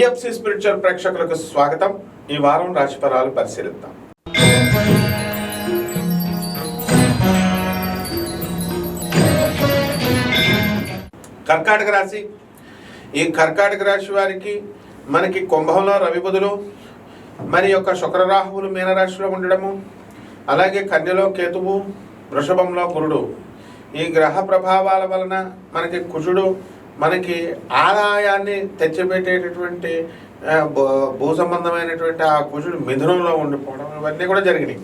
TFC spiritual ప్రేక్షకులకు స్వాగతం. ఈ వారం రాశి ఫలాలు పరిశీలిద్దాం. కర్కాటక రాశి. ఈ కర్కాటక రాశి వారికి మనకి కుంభంలో రవి బుధులు, మరి యొక్క శుక్రరాహువులు మీనరాశిలో ఉండడము, అలాగే కన్యలో కేతువు, వృషభంలో గురుడు. ఈ గ్రహ ప్రభావాల వలన మనకి కుజుడు మనకి ఆదాయాన్ని తెచ్చిపెట్టేటటువంటి భూ సంబంధమైనటువంటి ఆ కుజుడు మిథునంలో ఉండిపోవడం ఇవన్నీ కూడా జరిగినాయి.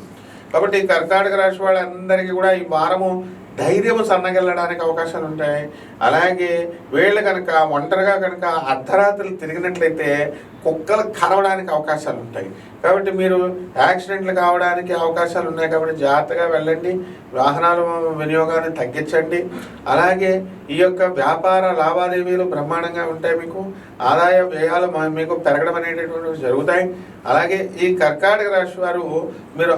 కాబట్టి కర్కాటక రాశి వాళ్ళందరికీ కూడా ఈ వారము ధైర్యము సన్నగిల్లడానికి అవకాశాలు ఉంటాయి. అలాగే వీళ్ళు కనుక ఒంటరిగా కనుక అర్ధరాత్రులు తిరిగినట్లయితే కుక్కలు కరవడానికి అవకాశాలు ఉంటాయి. కాబట్టి మీరు యాక్సిడెంట్లు కావడానికి అవకాశాలు ఉన్నాయి. కాబట్టి జాగ్రత్తగా వెళ్ళండి, వాహనాల వినియోగాన్ని తగ్గించండి. అలాగే ఈ యొక్క వ్యాపార లావాదేవీలు బ్రహ్మాండంగా ఉంటాయి. మీకు ఆదాయ వ్యయాలు మీకు పెరగడం అనేటటువంటివి జరుగుతాయి. అలాగే ఈ కర్కాటక రాశి వారు మీరు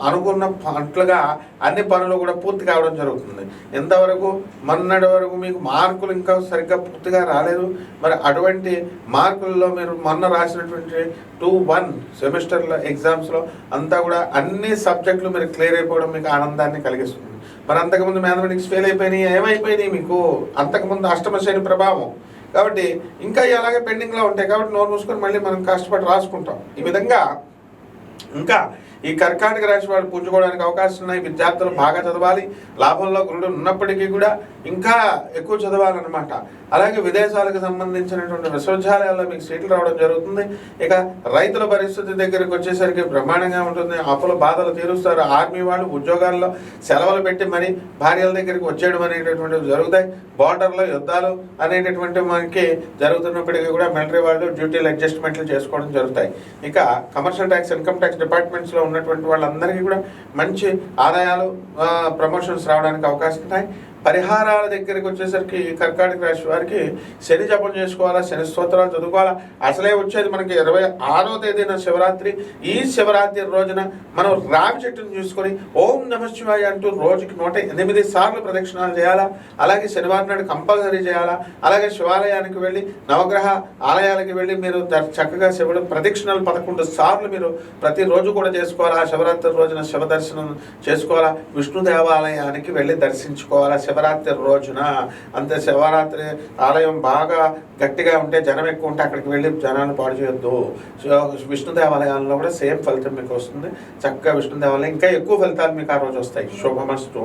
అనుకున్న పట్లుగా అన్ని పనులు కూడా పూర్తి కావడం జరుగుతుంది. ఇంతవరకు మొన్నటి వరకు మీకు మార్కులు ఇంకా సరిగ్గా పూర్తిగా రాలేదు. మరి అటువంటి మార్కుల్లో మీరు మొన్న రాసినటువంటి 2-1 సెమిస్టర్ల ఎగ్జామ్స్లో అంతా కూడా అన్ని సబ్జెక్టులు మీరు క్లియర్ అయిపోవడం మీకు ఆనందాన్ని కలిగిస్తుంది. మరి అంతకుముందు మ్యాథమెటిక్స్ ఫెయిల్ అయిపోయినాయి, ఏమైపోయినాయి మీకు అంతకుముందు అష్టమ శని ప్రభావం. కాబట్టి ఇంకా అలాగే పెండింగ్లో ఉంటాయి. కాబట్టి నోరు మూసుకొని మళ్ళీ మనం కష్టపడి రాసుకుంటాం. ఈ విధంగా ఇంకా ఈ కర్కాటక రాశి వాళ్ళు పుంజుకోవడానికి అవకాశం ఉన్నాయి. విద్యార్థులు బాగా చదవాలి. లాభంలో గురుడు ఉన్నప్పటికీ కూడా ఇంకా ఎక్కువ చదవాలన్నమాట. అలాగే విదేశాలకు సంబంధించినటువంటి విశ్వవిద్యాలయాల్లో మీకు సీట్లు రావడం జరుగుతుంది. ఇక రైతుల పరిస్థితి దగ్గరికి వచ్చేసరికి బ్రహ్మాండంగా ఉంటుంది. అప్పుల బాధలు తీరుస్తారు. ఆర్మీ వాళ్ళు ఉద్యోగాల్లో సెలవులు పెట్టి మరి భార్యల దగ్గరికి వచ్చేయడం అనేటటువంటివి జరుగుతాయి. బార్డర్లో యుద్ధాలు అనేటటువంటి మనకి జరుగుతున్నప్పటికీ కూడా మిలిటరీ వాళ్ళు డ్యూటీలు అడ్జస్ట్మెంట్లు చేసుకోవడం జరుగుతాయి. ఇక కమర్షియల్ ట్యాక్స్, ఇన్కమ్ ట్యాక్స్ డిపార్ట్మెంట్స్లో ఉన్నటువంటి వాళ్ళందరికీ కూడా మంచి ఆదాయాలు, ప్రమోషన్స్ రావడానికి అవకాశం ఉన్నాయి. పరిహారాల దగ్గరికి వచ్చేసరికి కర్కాటక రాశి వారికి శని జపం చేసుకోవాలా, శని స్తోత్రాలు చదువుకోవాలా. అసలే వచ్చేది మనకి 26వ తేదీన శివరాత్రి. ఈ శివరాత్రి రోజున మనం రావి చెట్టును చూసుకొని ఓం నమః శివాయ అంటూ రోజుకి 108 సార్లు ప్రదక్షిణాలు చేయాలా. అలాగే శనివారం నాడు కంపల్సరీ చేయాలా. అలాగే శివాలయానికి వెళ్ళి నవగ్రహ ఆలయాలకు వెళ్ళి మీరు చక్కగా శివుడు ప్రదక్షిణాలు 11 సార్లు మీరు ప్రతిరోజు కూడా చేసుకోవాలా. ఆ శివరాత్రి రోజున శివ దర్శనం చేసుకోవాలా. విష్ణు దేవాలయానికి వెళ్ళి దర్శించుకోవాలా శివరాత్రి రోజున. అంతే శివరాత్రి ఆలయం బాగా గట్టిగా ఉంటే, జనం ఎక్కువ ఉంటే అక్కడికి వెళ్ళి జనాన్ని పాడు చేయొద్దు. విష్ణు దేవాలయాల్లో కూడా సేమ్ ఫలితం మీకు వస్తుంది. చక్కగా విష్ణు దేవాలయం ఇంకా ఎక్కువ ఫలితాలు మీకు ఆ రోజు వస్తాయి. శుభమస్తు.